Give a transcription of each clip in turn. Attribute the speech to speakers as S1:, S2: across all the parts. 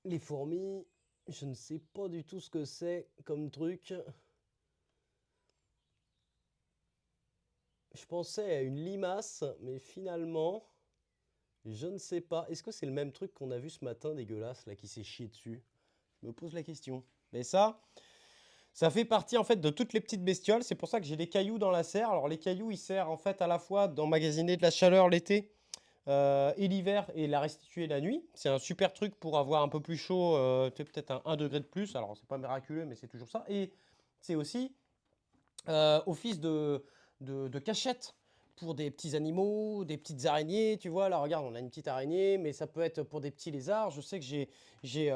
S1: Les fourmis, je ne sais pas du tout ce que c'est comme truc. Je pensais à une limace, mais finalement, je ne sais pas. Est-ce que c'est le même truc qu'on a vu ce matin dégueulasse, là, qui s'est chié dessus? Je me pose la question. Mais ça fait partie en fait de toutes les petites bestioles. C'est pour ça que j'ai des cailloux dans la serre. Alors les cailloux, ils servent en fait à la fois d'emmagasiner de la chaleur l'été et l'hiver et la restituer la nuit. C'est un super truc pour avoir un peu plus chaud, peut-être un degré de plus. Alors c'est pas miraculeux, mais c'est toujours ça. Et c'est aussi office de cachette pour des petits animaux, des petites araignées, tu vois, là regarde, on a une petite araignée, mais ça peut être pour des petits lézards. Je sais que j'ai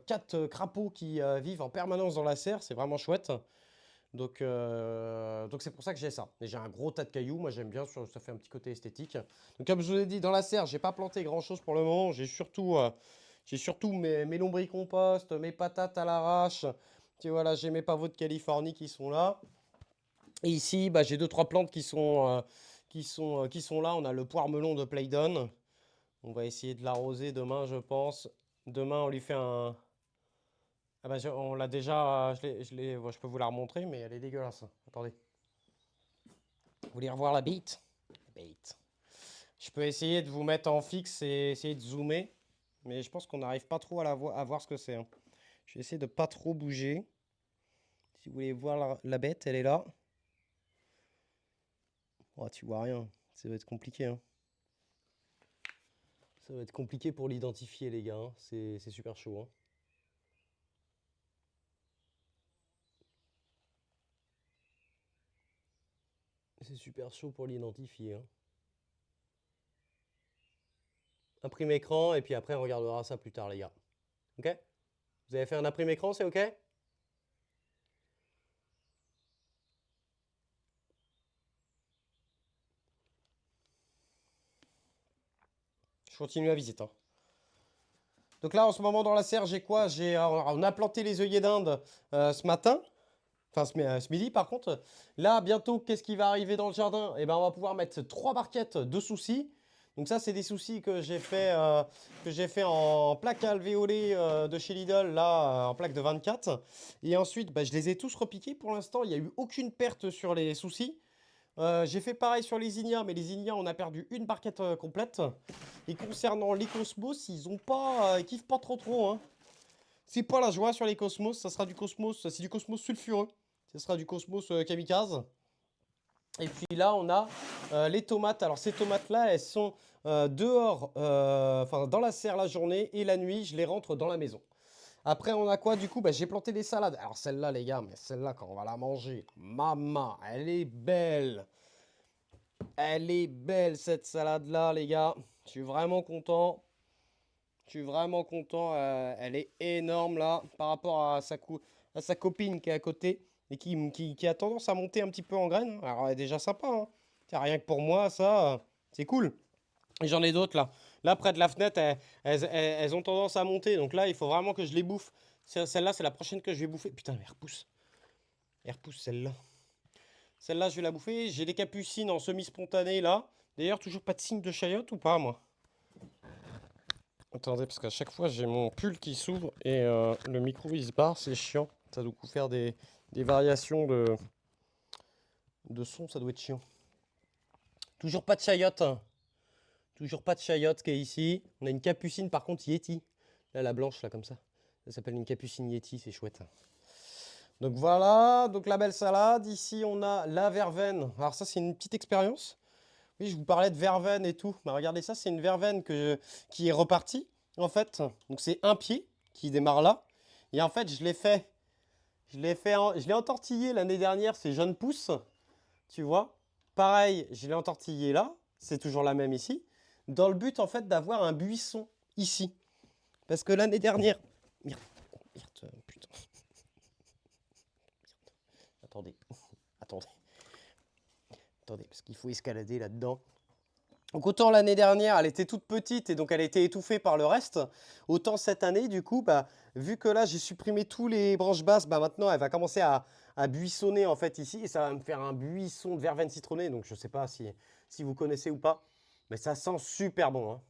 S1: 4 crapauds qui vivent en permanence dans la serre, c'est vraiment chouette. Donc c'est pour ça que j'ai ça. Et j'ai un gros tas de cailloux, moi j'aime bien, ça fait un petit côté esthétique. Donc comme je vous l'ai dit, dans la serre, j'ai pas planté grand chose pour le moment, j'ai surtout mes lombricompost, mes patates à l'arrache. Tu vois là, j'ai mes pavots de Californie qui sont là. Et ici, bah, j'ai deux, trois plantes qui sont là. On a le poire melon de Playdon. On va essayer de l'arroser demain, je pense. Demain, on lui fait un. Ah bah, on l'a déjà. Je peux vous la remontrer, mais elle est dégueulasse. Attendez. Vous voulez revoir la bite? La bite. Je peux essayer de vous mettre en fixe et essayer de zoomer. Mais je pense qu'on n'arrive pas trop à voir ce que c'est, hein. Je vais essayer de pas trop bouger. Si vous voulez voir la bête, elle est là. Oh, tu vois rien. Ça va être compliqué, hein. Ça va être compliqué pour l'identifier, les gars, hein. C'est super chaud, hein. C'est super chaud pour l'identifier, hein. Imprime écran, et puis après, on regardera ça plus tard, les gars. Ok? Vous avez fait un imprime écran, c'est ok? Je continue la visite, hein. Donc là, en ce moment, dans la serre, j'ai quoi? On a planté les œillets d'Inde ce matin. Enfin, ce midi, par contre. Là, bientôt, qu'est-ce qui va arriver dans le jardin? Eh ben, on va pouvoir mettre 3 barquettes de soucis. Donc ça, c'est des soucis que j'ai fait en plaque alvéolée de chez Lidl, là, en plaque de 24. Et ensuite, bah, je les ai tous repiqués. Pour l'instant, il n'y a eu aucune perte sur les soucis. J'ai fait pareil sur les Ignias, mais les Ignias, on a perdu une barquette complète. Et concernant les Cosmos, ils kiffent pas trop trop, hein. C'est pas la joie sur les Cosmos, ça sera du Cosmos, c'est du Cosmos sulfureux. Ça sera du Cosmos kamikaze. Et puis là, on a les tomates. Alors ces tomates-là, elles sont dehors, enfin dans la serre la journée et la nuit, je les rentre dans la maison. Après, on a quoi du coup? Bah, j'ai planté des salades. Alors celle-là, les gars, mais celle-là, quand on va la manger, maman, elle est belle. Elle est belle cette salade-là, les gars. Je suis vraiment content. Je suis vraiment content. Elle est énorme là par rapport à sa copine qui est à côté et qui a tendance à monter un petit peu en graines. Alors elle est déjà sympa, hein. Tiens, rien que pour moi, ça, c'est cool. Et j'en ai d'autres là. Là, près de la fenêtre, elles ont tendance à monter. Donc là, il faut vraiment que je les bouffe. Celle-là, c'est la prochaine que je vais bouffer. Putain, elle repousse. Elle repousse celle-là. Celle-là, je vais la bouffer. J'ai des capucines en semi-spontané là. D'ailleurs, toujours pas de signe de chayotte ou pas, moi? Attendez, parce qu'à chaque fois, j'ai mon pull qui s'ouvre et le micro il se barre, c'est chiant. Ça doit faire des variations de son, ça doit être chiant. Toujours pas de chayotte, hein. Toujours pas de chayotte qui est ici. On a une capucine par contre Yeti. Là, la blanche, là, comme ça. Ça s'appelle une capucine Yeti, c'est chouette. Donc voilà, donc la belle salade. Ici, on a la verveine. Alors ça, c'est une petite expérience. Oui, je vous parlais de verveine et tout. Bah, regardez ça, c'est une verveine qui est repartie, en fait. Donc c'est un pied qui démarre là. Et en fait, je l'ai entortillé l'année dernière, ces jeunes pousses, tu vois. Pareil, je l'ai entortillé là, c'est toujours la même ici, dans le but en fait d'avoir un buisson ici. Parce que l'année dernière... Merde, merde, putain. Attendez, attendez, attendez, parce qu'il faut escalader là-dedans. Donc autant l'année dernière, elle était toute petite et donc elle a été étouffée par le reste, autant cette année, du coup, bah, vu que là j'ai supprimé tous les branches basses, bah, maintenant elle va commencer à buissonner en fait ici et ça va me faire un buisson de verveine citronnée. Donc je sais pas si vous connaissez ou pas, mais ça sent super bon, hein.